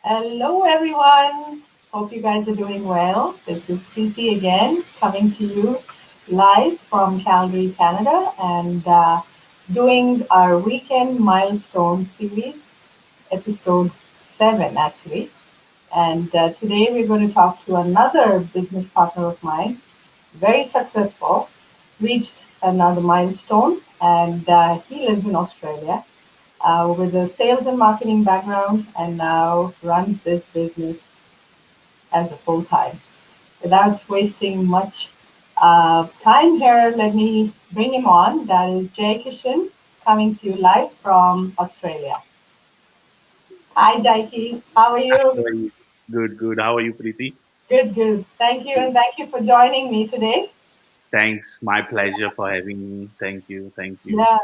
Hello, everyone. Hope you guys are doing well. This is Preeti again, coming to you live from Calgary, Canada, and doing our weekend milestone series, episode 7, actually. And today we're going to talk to another business partner of mine, very successful, reached another milestone, and he lives in Australia with a sales and marketing background and now runs this business as a full time. Without wasting much time here, let me bring him on. That is Jay Kishan coming to you live from Australia. Hi, Jaiki. How are you? How are you? Good, good. How are you, Preeti? Good, good. Thank you, and Good. thank you for joining me today. Thanks. My pleasure for having me. Thank you. Thank you. Yeah,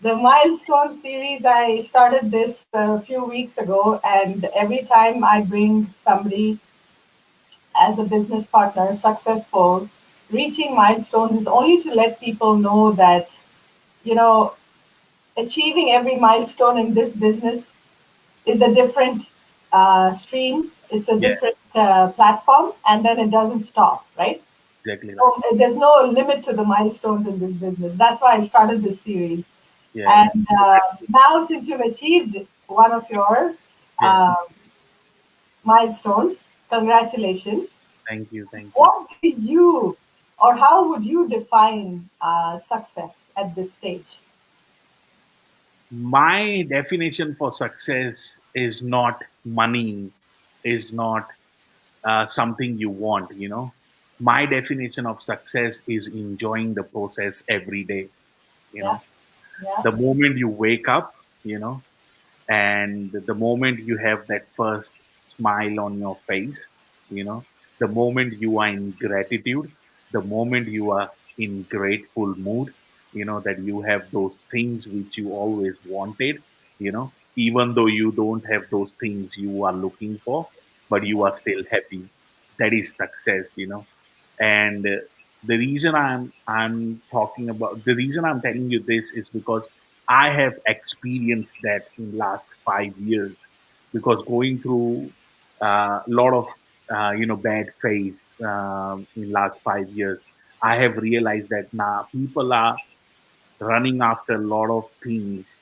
the milestone series, I started this a few weeks ago, and every time I bring somebody as a business partner successful, reaching milestones is only to let people know that, you know, achieving every milestone in this business is a different stream, it's a Yeah, different platform, and then it doesn't stop, right? exactly right. So there's no limit to the milestones in this business. That's why I started this series. Yeah, yeah. And now, since you've achieved one of your Yeah. uh, milestones, congratulations. Thank you. Thank you. What do you, or how would you define success at this stage? My definition for success is not money, is not something you want, My definition of success is enjoying the process every day, you Yeah, know. yeah, The moment you wake up, you know, and the moment you have that first smile on your face, you know the moment you are in gratitude, the moment you are in grateful mood, that you have those things which you always wanted, even though you don't have those things you are looking for, but you are still happy. That is success. And the reason I'm telling you this is because I have experienced that in last 5 years, because going through a lot of bad phase in last 5 years, I have realized that now people are running after a lot of things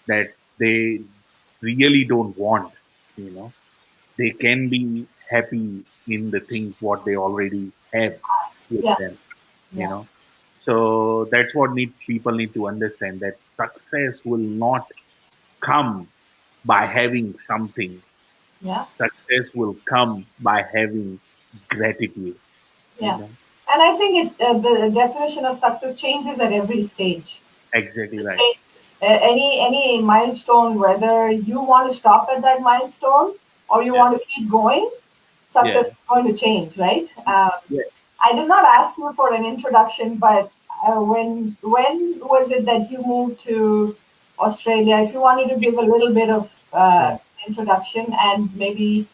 that they really don't want. You know, they can be happy in the things what they already have with yeah, them. You yeah, know, so that's what people need to understand, that success will not come by having something. yeah, Success will come by having gratitude. You yeah. know, And I think the definition of success changes at every stage. exactly It right. changes. Any milestone, whether you want to stop at that milestone or you Yeah, want to keep going, yeah, success is going to change, right? yeah. I did not ask you for an introduction, but when was it that you moved to Australia? If you wanted to give a little bit of Sure, introduction and maybe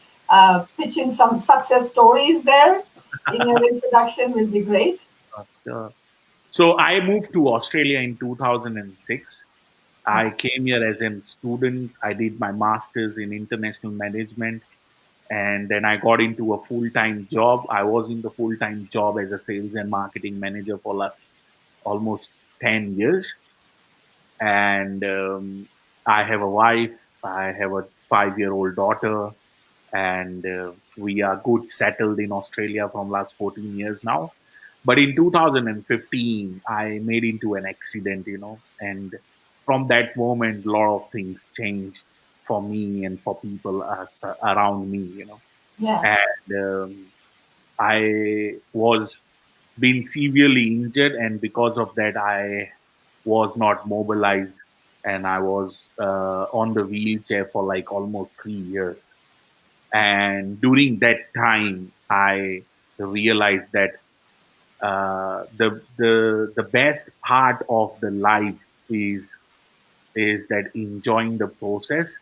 pitch in some success stories there in your introduction, will be great. sure. So I moved to Australia in 2006. Yeah, I came here as a student. I did my master's in international management, and then I got into a full-time job. I was in the full-time job as a sales and marketing manager for like almost 10 years. And I have a wife, I have a 5-year-old daughter, and we are good settled in Australia from last 14 years now. But in 2015, I made into an accident, and from that moment, a lot of things changed for me and for people around me, yeah, and I was been severely injured, and because of that, I was not mobilized, and I was on the wheelchair for like almost 3 years. And during that time, I realized that the best part of the life is that enjoying the process,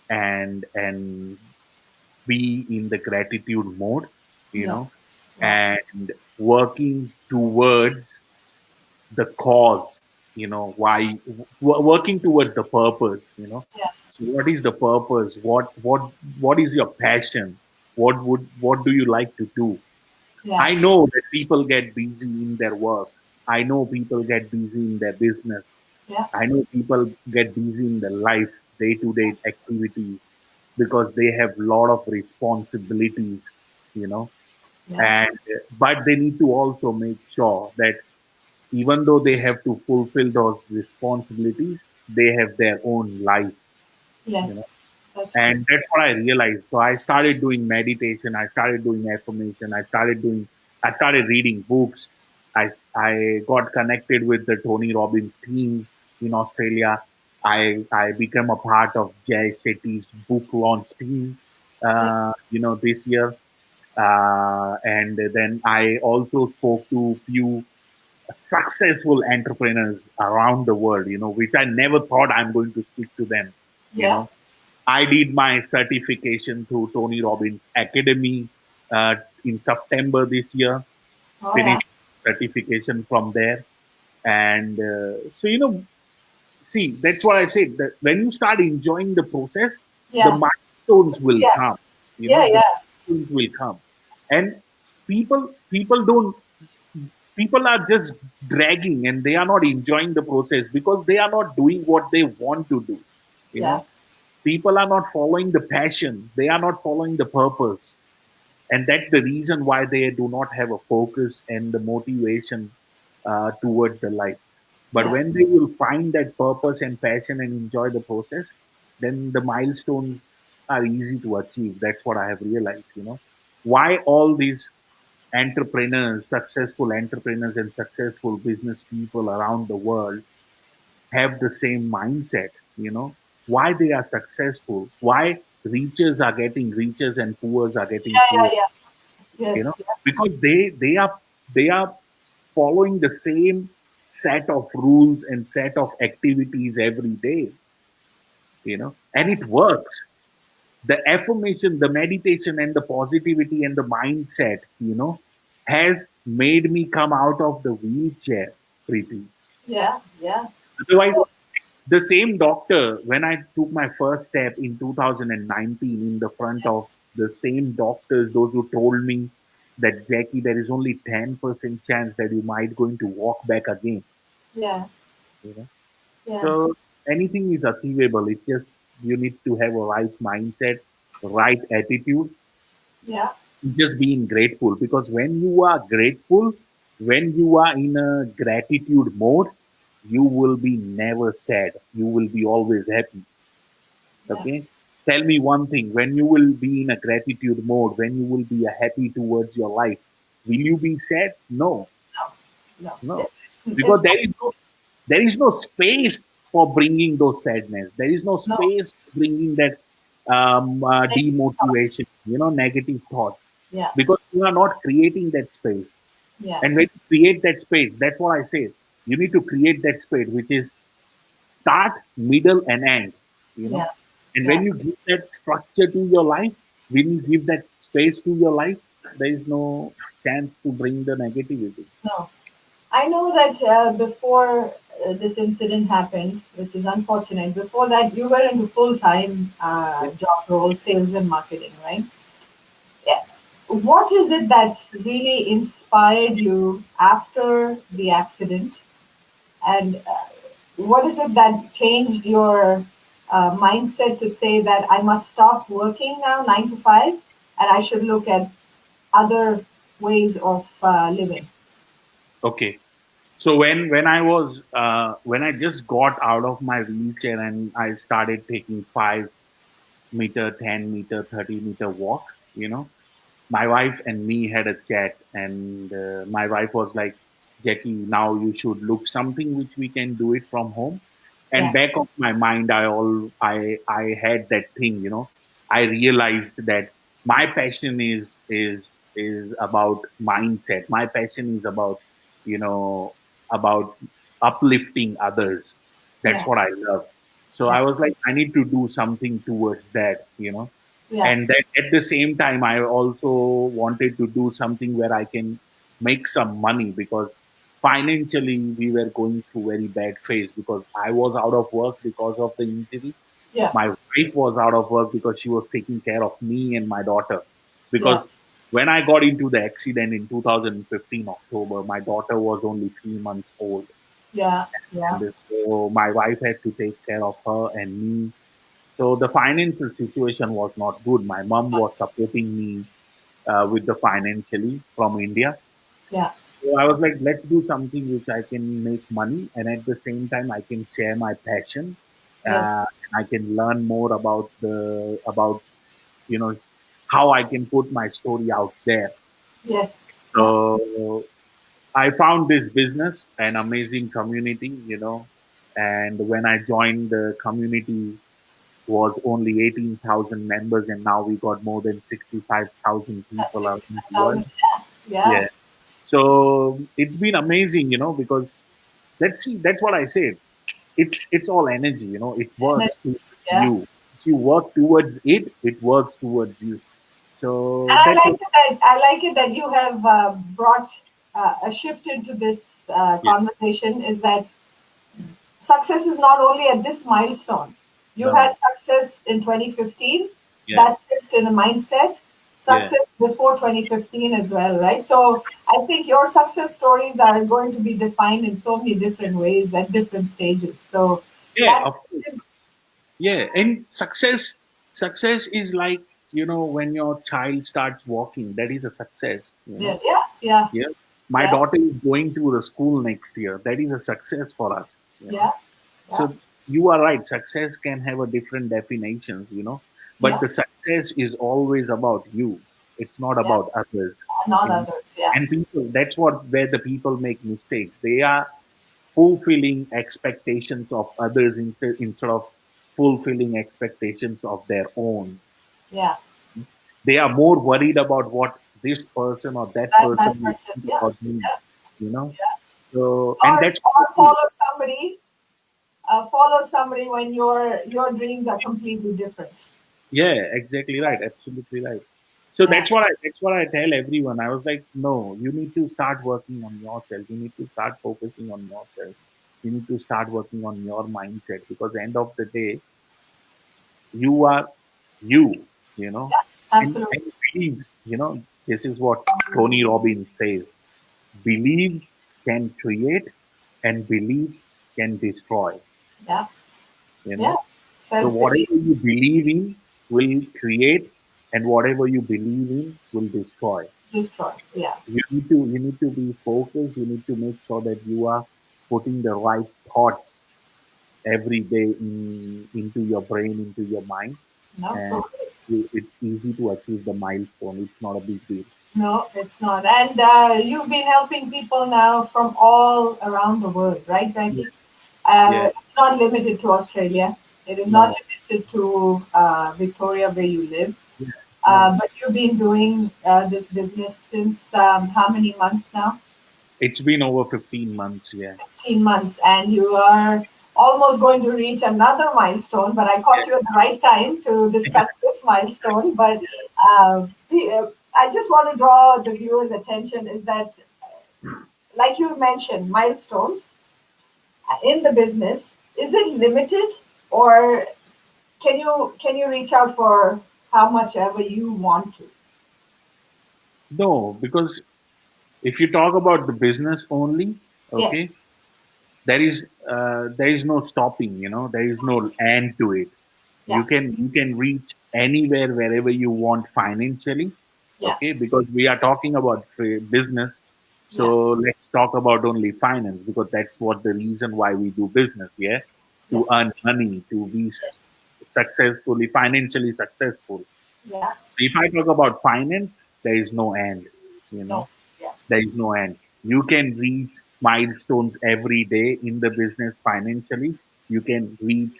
and be in the gratitude mode, you yeah, know, yeah, and working towards the cause, why working towards the purpose. yeah, What is the purpose? What is your passion? What do you like to do? Yeah. I know that people get busy in their work. I know people get busy in their business. Yeah. I know people get busy in their life, day to day activities, because they have a lot of responsibilities, you know. Yeah. And but they need to also make sure that even though they have to fulfill those responsibilities, they have their own life, Yes. you know. That's true. And that's what I realized. So I started doing meditation. I started doing affirmation. I started reading books. I got connected with the Tony Robbins team in Australia. I became a part of Jay Shetty's book launch team, Yeah. this year. And then I also spoke to few successful entrepreneurs around the world, which I never thought I'm going to speak to them, you Yeah. know I did my certification through Tony Robbins Academy in September this year. Oh yeah. Finished certification from there, and see, that's what I said. That when you start enjoying the process, the Yeah. milestones will Yeah. come. Yeah. The Yeah. milestones will come, and people don't. People are just dragging, and they are not enjoying the process because they are not doing what they want to do. You Yeah. know, people are not following the passion, they are not following the purpose, and that's the reason why they do not have a focus and the motivation towards the life. But Yeah. when they will find that purpose and passion and enjoy the process, then the milestones are easy to achieve. That's what I have realized. Why all these entrepreneurs, successful entrepreneurs and successful business people around the world have the same mindset, why they are successful, why riches are getting riches and poors are getting Yeah. poor, Yeah. Yeah. Yes. Yeah. because they are following the same set of rules and set of activities every day, and it works. The affirmation, the meditation, and the positivity and the mindset, has made me come out of the wheelchair, Preeti. Yeah. Yeah. Otherwise, So the same doctor, when I took my first step in 2019 in the front of the same doctors, those who told me that, Jackie, there is only 10% chance that you might going to walk back again. yeah. You know? Yeah. So anything is achievable. It's just you need to have a right mindset, right attitude, Yeah. just being grateful. Because when you are grateful, when you are in a gratitude mode, you will be never sad. You will be always happy. Yeah. Okay. Tell me one thing. When you will be in a gratitude mode, when you will be happy towards your life, will you be sad? No, No. No. no. It's Because not. there is no space for bringing those sadness. There is no No. space for bringing that Negative thoughts. demotivation, negative thoughts, Yeah. because you are not creating that space. Yeah. And when you create that space, that's what I say. You need to create that space, which is start, middle, and end. You know, Yeah. and Yeah. when you give that structure to your life, when you give that space to your life, there is no chance to bring the negativity. No. I know that before this incident happened, which is unfortunate, before that you were into full time Yeah. job role, sales and marketing, right? Yeah. What is it that really inspired you after the accident? And what is it that changed your mindset to say that I must stop working now, 9 to 5, and I should look at other ways of living? Okay. So when I just got out of my wheelchair and I started taking 5 meter, 10 meter, 30 meter walk, my wife and me had a chat, and my wife was like, Jackie, now you should look something which we can do it from home. And Yeah, back of my mind, I had that thing, I realized that my passion is about mindset. My passion is you know about uplifting others. That's yeah, what I love. So yeah, I was like, I need to do something towards that. yeah, And that at the same time, I also wanted to do something where I can make some money, because financially we were going through very bad phase, because I was out of work because of the injury. Yeah. My wife was out of work because she was taking care of me and my daughter. Yeah. Because when I got into the accident in 2015 October, my daughter was only 3 months old, Yeah. Yeah. and so my wife had to take care of her and me. So the financial situation was not good. My mom was supporting me with the financially from India. Yeah. So I was like, let's do something which I can make money, and at the same time, I can share my passion. Yes. And I can learn more about you know how I can put my story out there. Yes. Yeah. So I found this business an amazing community, and when I joined the community was only 18,000 members, and now we got more than 65,000 people around the world. 65,000. Yeah. Yeah. So it's been amazing, because let's see, that's what I said. It's all energy, it Yeah. works towards Yeah. you. If you work towards it, it works towards you. So And I that's like what, it that you have brought a shift into this yeah. conversation. Is that success is not only at this milestone. You had No, success in 2015. yeah, That shift in the mindset. yeah, Success before 2015 as well, right? So I think your success stories are going to be defined in so many different ways at different stages. So yeah, that of course. Yeah, and success is like, when your child starts walking, that is a success. yeah, yeah, yeah, Yeah. My yeah, daughter is going to the school next year. That is a success for us. yeah, yeah, So you are right. Success can have a different definitions. But yeah, the success is always about you. It's not yeah, about others. not You know? others. Yeah, And people, that's where the people make mistakes. They are fulfilling expectations of others instead of fulfilling expectations of their own. yeah. They are more worried about what this person or that person That will person. think Yeah, about me, you know. yeah. So, and that's what Or I do. follow somebody when your dreams are completely different. Yeah, exactly right, absolutely right. So Yeah, that's what I tell everyone. I was like, no, you need to start working on yourself. You need to start focusing on yourself. You need to start working on your mindset because end of the day, you are you, you know, yeah, and absolutely. beliefs, this is what Tony Robbins says. Beliefs can create and beliefs can destroy, Yeah, you yeah. know. So Self belief, whatever you believe in will create and whatever you believe in will destroy. destroy. Yeah, You need to be focused, you need to make sure that you are putting the right thoughts every day into your brain, into your mind, no, and totally. it's easy to achieve the milestone. It's not a big deal. No, it's not. And you've been helping people now from all around the world, right, Yeah, Jackie? yeah, It's not limited to Australia. It is not no, limited to Victoria, where you live. yeah, no. But you've been doing this business since how many months now? It's been over 15 months. Yeah, 15 months, and you are almost going to reach another milestone. But I caught you at the right time to discuss this milestone. But I just want to draw the viewers' attention is that, like you mentioned, milestones in the business, is it limited, or can you reach out for how much ever you want to? no, because if you talk about the business only, Yes. okay, there is no stopping. There is no end to it. Yeah. You can reach anywhere wherever you want financially, Yeah. okay, because we are talking about business. So Yeah. let's talk about only finance because that's what the reason why we do business. Yeah, Yeah. to earn money, to be successfully financially successful. Yeah. If I talk about finance, there is no end. you No. know Yeah. there is no end. You can reach milestones every day in the business financially. You can reach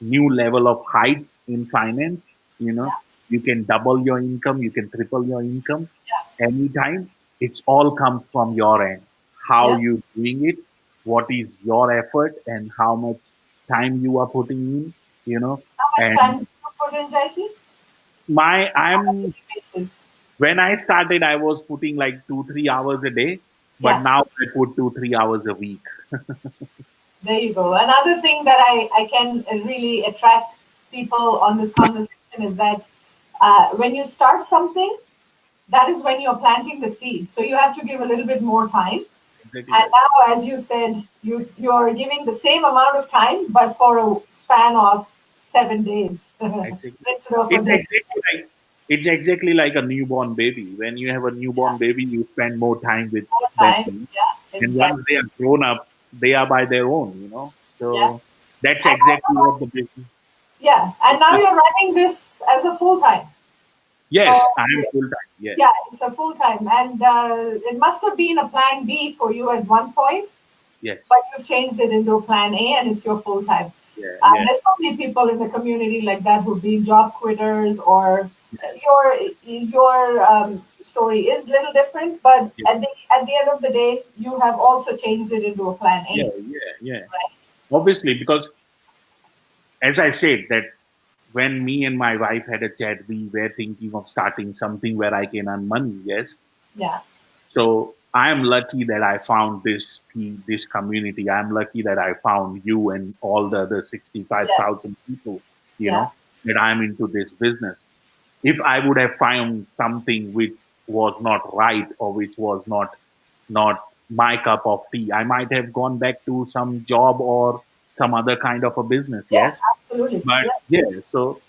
new level of heights in finance. You know, Yeah. you can double your income, you can triple your income Yeah. anytime. It's all comes from your end. How Yeah. you doing it, what is your effort, and how much time you are putting in. You know, How much and time did you put in, Jackie? my On a I'm daily basis. when I started, I was putting like 2-3 hours a day, but Yeah. now I put 2-3 hours a week. There you go. Another thing that I can really attract. people on this conversation is that when you start something, that is when you're planting the seed. So you have to give a little bit more time. Exactly And right. now, as you said, you're giving the same amount of time, but for a span of 7 days Exactly. instead of a It's day. exactly like it's exactly like a newborn baby. When you have a newborn baby, you spend more time with More that time. thing. Yeah, And once they exactly. are grown up, they are by their own, Yeah. So that's And exactly now, what the business. yeah, and now you're running this as a full time. So Yes, I am full time. Yes, yeah, it's a full time, and it must have been a plan B for you at one point, yes, but you changed it into a plan A, and it's your full time. yeah, yeah, There's so many people in the community like that who've been job quitters, or your story is a little different, but yeah, at the end of the day, you have also changed it into a plan A, yeah, yeah, yeah. right? Obviously, because as I said that when me and my wife had a chat, we were thinking of starting something where I can earn money. Yes, Yeah, so I am lucky that I found this community. I'm lucky that I found you and all the other yeah, 65,000 people. yeah, That I'm into this business. If I would have found something which was not right or which was not my cup of tea, I might have gone back to some job or some other kind of a business. yeah, Yes, absolutely, but yeah, yeah, so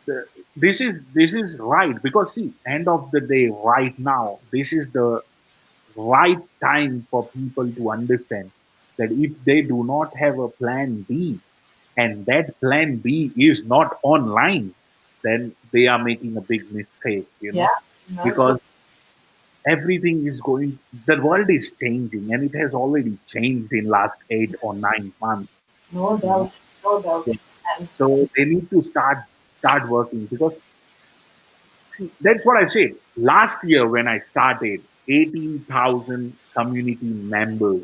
the, this is right because see, end of the day, right now, this is the right time for people to understand that if they do not have a plan B and that plan B is not online, then they are making a big mistake, yeah, no, because everything is going, the world is changing and it has already changed in last 8 or 9 months, no you know. doubt, no doubt, So and so they need to start working because that's what I said. Last year when I started, 18,000 community members.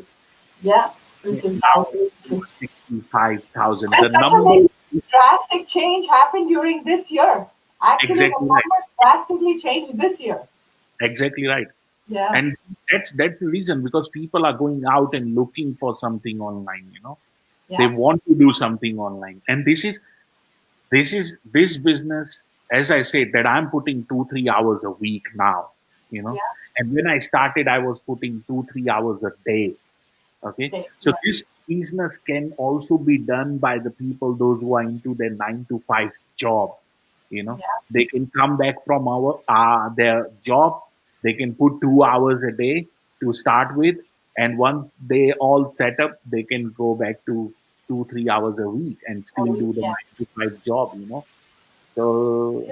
yeah, which is Now now it's over 65,000. and The such a big number is drastic change happened during this year. Actually, the exactly right. numbers drastically changed this year. Exactly right. Yeah, And that's the reason because people are going out and looking for something online. They yeah, want to do something online. And this business, as I said, that I'm putting 2-3 hours a week now. yeah. And when I started, I was putting 2-3 hours a day. Okay. Okay, So right. this business can also be done by the people, those who are into their 9 to 5 job. Yeah, They can come back from their job. They can put 2 hours a day to start with. And once they all set up, they can go back to 2-3 hours a week and a still week. do the Yeah. 9 to 5 job. So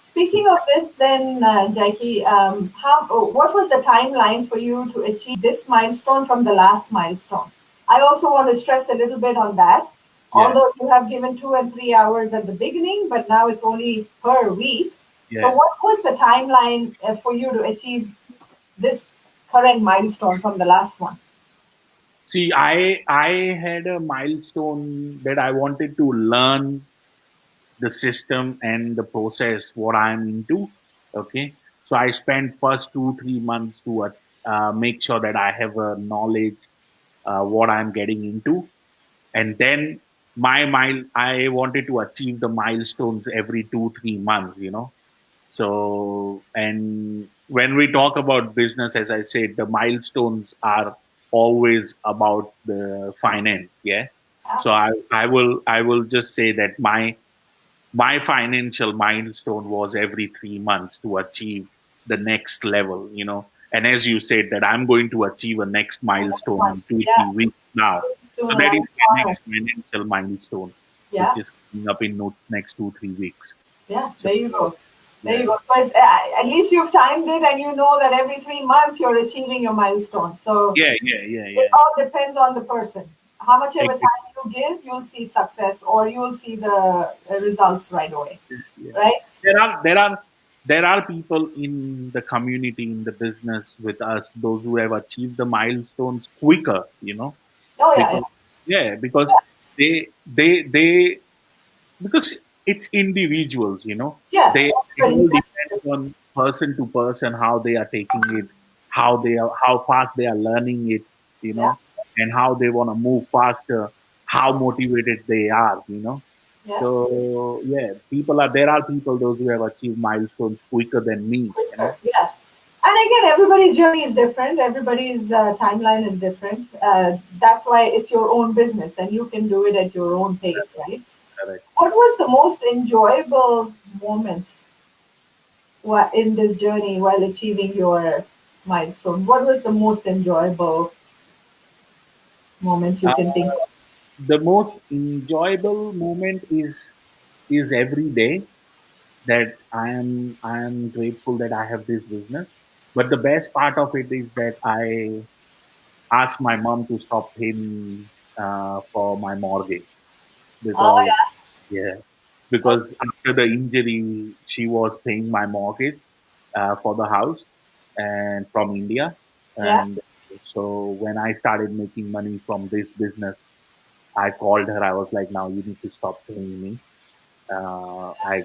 Speaking of this, then, Jackie, what was the timeline for you to achieve this milestone from the last milestone? I also want to stress a little bit on that. yeah, Although you have given 2 and 3 hours at the beginning, but now it's only per week. So, yeah. what was the timeline for you to achieve this current milestone from the last one? See, I had a milestone that I wanted to learn the system and the process what I'm into. Okay, so I spent first 2-3 months to make sure that I have a knowledge what I'm getting into, and then I wanted to achieve the milestones every 2-3 months. So, and when we talk about business, as I said, the milestones are always about the finance. Yeah. Yeah, So I will just say that my financial milestone was every 3 months to achieve the next level. And as you said, that I'm going to achieve a next the next milestone one. in two, Yeah, 3 weeks now. So soon that is around the my corner. next financial milestone, which Yeah. is coming up in next 2-3 weeks. Yeah, So there you go. There you yeah, go. So it's, at least you've timed it and you know that every 3 months you're achieving your milestone. So yeah, yeah, yeah, it yeah. all depends on the person. How much ever Exactly. time you give, you'll see success or you'll see the results right away. Yeah. Right? There are people in the community, in the business with us, those who have achieved the milestones quicker. Oh, yeah, yeah. Because yeah, because they because it's individuals. Yeah, It everybody. all depends on person to person how they are taking it, how fast they are learning it, you Yeah, know, and how they want to move faster, how motivated they are. Yeah. So yeah, people are there are people those who have achieved milestones quicker than me. You Quicker. know, Yeah. And again, everybody's journey is different. Everybody's timeline is different. That's why it's your own business, and you can do it at your own pace, right? correct. What was the most enjoyable moments in this journey while achieving your milestone? What was the most enjoyable moments you Uh, can think of? the most enjoyable moment is every day that I am grateful that I have this business. But the best part of it is that I asked my mom to stop paying for my mortgage Oh because yeah. yeah, because after the injury she was paying my mortgage for the house and from India. Yeah. And so when I started making money from this business, I called her. I was like, now you need to stop paying me. I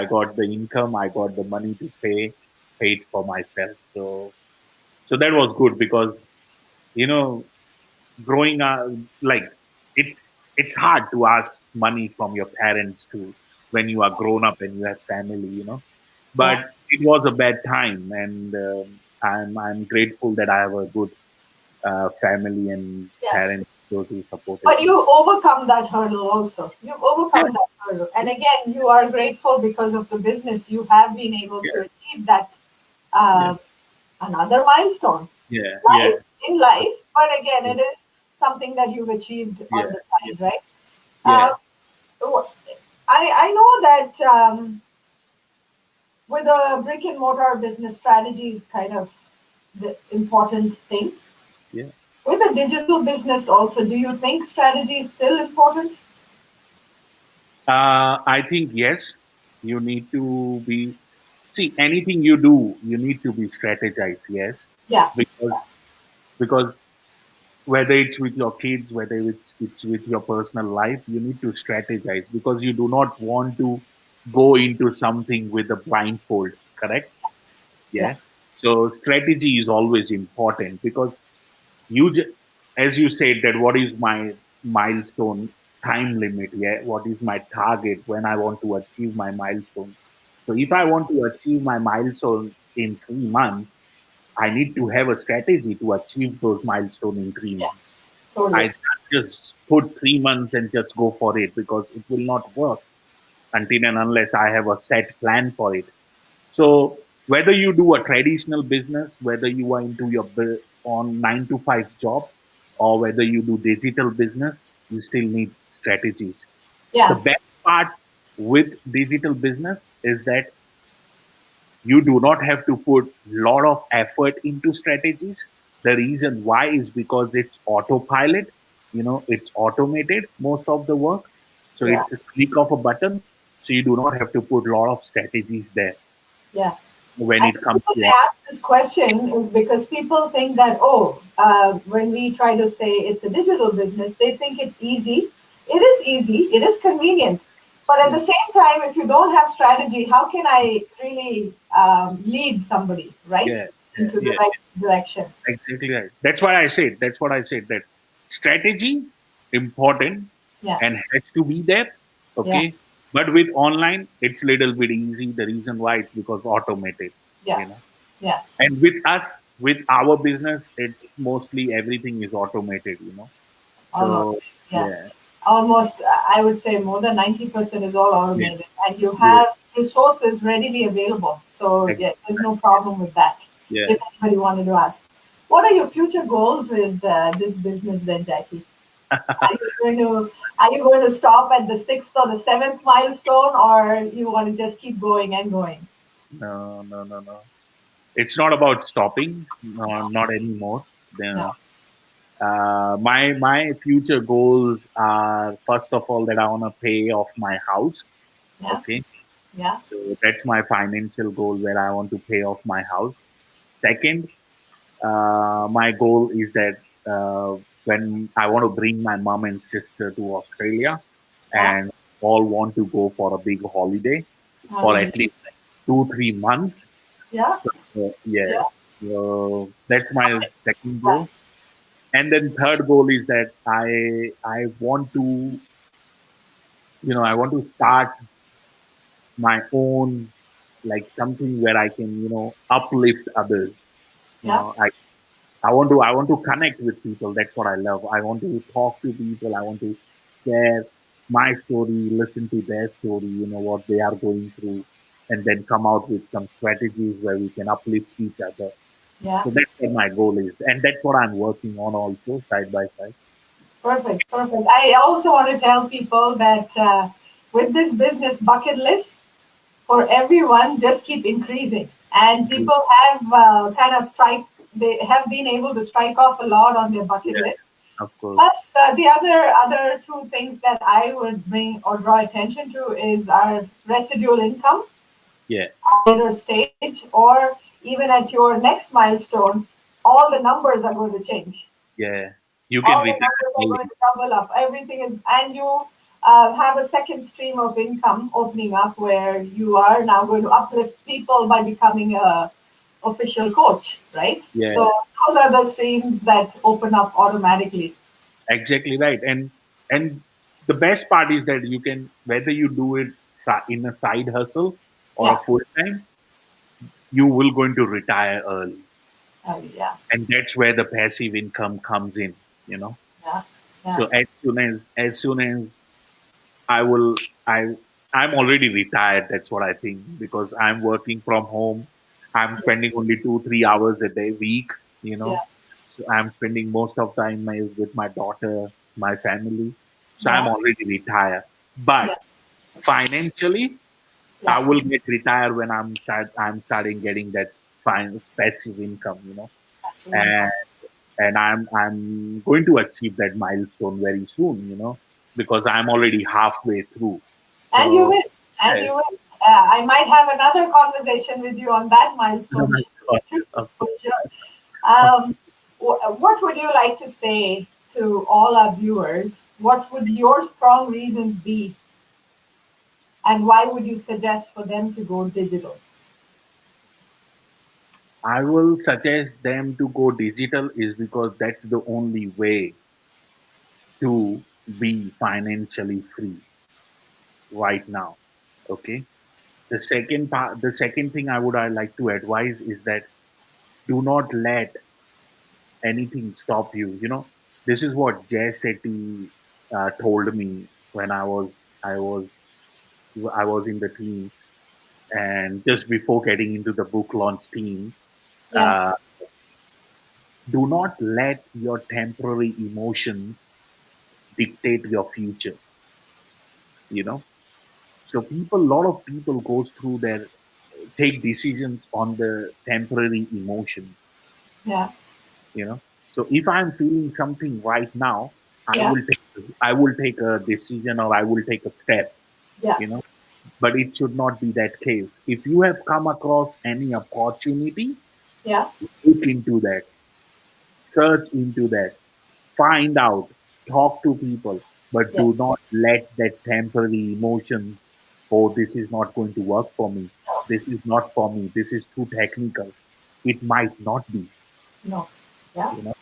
got the income. I got the money to pay it for myself. So that was good because you know growing up, like it's hard to ask money from your parents to when you are grown up and you have family, Yeah. but it was a bad time, and I'm grateful that I have a good family and Yeah. parents, those who supported But me. you overcome that hurdle also. You've Yeah, overcome that hurdle. And yeah, again, you are grateful because of the business. You have been able to yeah, achieve that yeah, uh, another milestone yeah, yeah, life in life. But again, it is something that you've achieved yeah, on the yeah, side, right? yeah. Uh, I know that with a brick and mortar business, strategy is kind of the important thing. Yeah. With a digital business, also, do you think strategy is still important? I think yes, you need to be. See, anything you do, you need to be strategized. Yes, Yeah, because whether it's with your kids, whether it's with your personal life, you need to strategize because you do not want to go into something with a blindfold. Correct? yeah, Yeah. So strategy is always important because you as you said that what is my milestone time limit, yeah, what is my target when I want to achieve my milestone. So if I want to achieve my milestones in 3 months, I need to have a strategy to achieve those milestones in three yeah, months I totally. can't just put 3 months and just go for it because it will not work until and unless I have a set plan for it. So whether you do a traditional business, whether you are into your on 9 to 5 job, or whether you do digital business, you still need strategies. The Yeah, best part with digital business is that you do not have to put lot of effort into strategies. The reason why is because it's autopilot, it's automated most of the work. So yeah. it's a click of a button. So you do not have to put lot of strategies there Yeah. when And it the comes reason to. I ask this question is because people think that, oh, when we try to say it's a digital business, they think it's easy. It is easy, it is convenient. But at Yeah, the same time, if you don't have strategy, how can I really lead somebody, right, yeah, yeah, into the yeah, right direction? exactly right. That's what I said that strategy important Yeah, and has to be there. yeah, Okay, but with online it's little bit easy. The reason why is because automated. yeah, You know, yeah. and with us, with our business, it's mostly everything is automated. Almost. So Yeah. yeah, Almost, I would say more than 90% is all yeah, automated. And you yeah, have resources readily available. So, ex- yeah, there's no problem with that. yeah. If anybody wanted to ask, what are your future goals with this business then, Jackie? Are you going to are you going to stop at the sixth or the seventh milestone, or you want to just keep going and going? No, no, no, no. It's not about stopping. No, not anymore. No. The, my future goals are first of all that I want to pay off my house. Yeah. Okay, Yeah. so that's my financial goal where I want to pay off my house. Second, my goal is that when I want to bring my mom and sister to Australia Yeah. and all want to go for a big holiday for Hallelujah. at least 2 3 months. Yeah. Yeah, Yeah. so that's my second goal. And then third goal is that I want to I want to start my own, like something where I can, uplift others. You Yeah, know, I want to connect with people. That's what I love. I want to talk to people. I want to share my story, listen to their story, what they are going through, and then come out with some strategies where we can uplift each other. yeah. So that's what my goal is. And that's what I'm working on also side by side. Perfect, perfect. I also want to tell people that with this business bucket list, for everyone just keep increasing, and people have kind of strike they have been able to strike off a lot on their bucket Yes, list. of course. Plus the other two things that I would bring or draw attention to is our residual income Yeah, at a later stage, or even at your next milestone. All the numbers are going to change, yeah. You can all the retire numbers are early. going to double up. Everything is, and you have a second stream of income opening up where you are now going to uplift people by becoming a official coach, right? Yeah, So those are the streams that open up automatically. exactly right. And the best part is that you can, whether you do it in a side hustle or a Yeah, full time, you will going to retire early. yeah, And that's where the passive income comes in, you know. yeah, So yeah, as soon as I will I I'm already retired, that's what I think, because I'm working from home. I'm spending only 2-3 hours a day week, you yeah, know. So I'm spending most of time with my daughter, my family. So I'm yeah, already retired. But yeah, financially, I yeah, will get retired when I'm starting getting that fine passive income, absolutely. and I'm going to achieve that milestone very soon, because I'm already halfway through. And you So will, and yes, you will. I might have another conversation with you on that milestone too, of for course. sure. What would you like to say to all our viewers? What would your strong reasons be, and why would you suggest for them to go digital? I will suggest them to go digital is because that's the only way to be financially free right now. Okay. The second thing I like to advise is that do not let anything stop you. This is what Jay Shetty told me when I was I was in the team, and just before getting into the book launch team. Yeah, Uh, do not let your temporary emotions dictate your future. You know, so a lot of people goes through their take decisions on the temporary emotions. yeah, You know, so if I'm feeling something right now, I yeah, will take I will take a decision or I will take a step. yeah, You know, but it should not be that case. If you have come across any opportunity, yeah, look into that, search into that, find out, talk to people, but yeah. do not let that temporary emotion, oh, this is not going to work for me. This is not for me. This is too technical. It might not be, No, yeah. you know.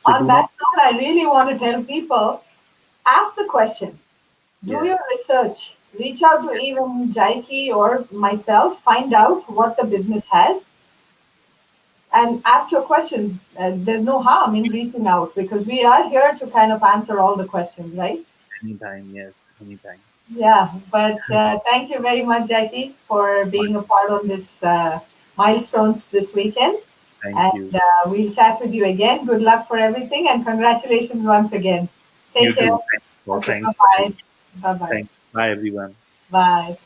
So On do that not, note, I really want to tell people, ask the question, do yeah, your research, reach out to even Jaiki or myself, find out what the business has, and ask your questions. There's no harm in reaching out because we are here to kind of answer all the questions, right? anytime, yes, anytime. Yeah, but thank you very much, Jackie, for being a part on this milestones this weekend. Thank And you. we'll chat with you again. Good luck for everything and congratulations once again. You Take care. too. Thanks. Well, Okay, thanks. bye bye. Bye bye. Thanks. Bye, everyone. Bye.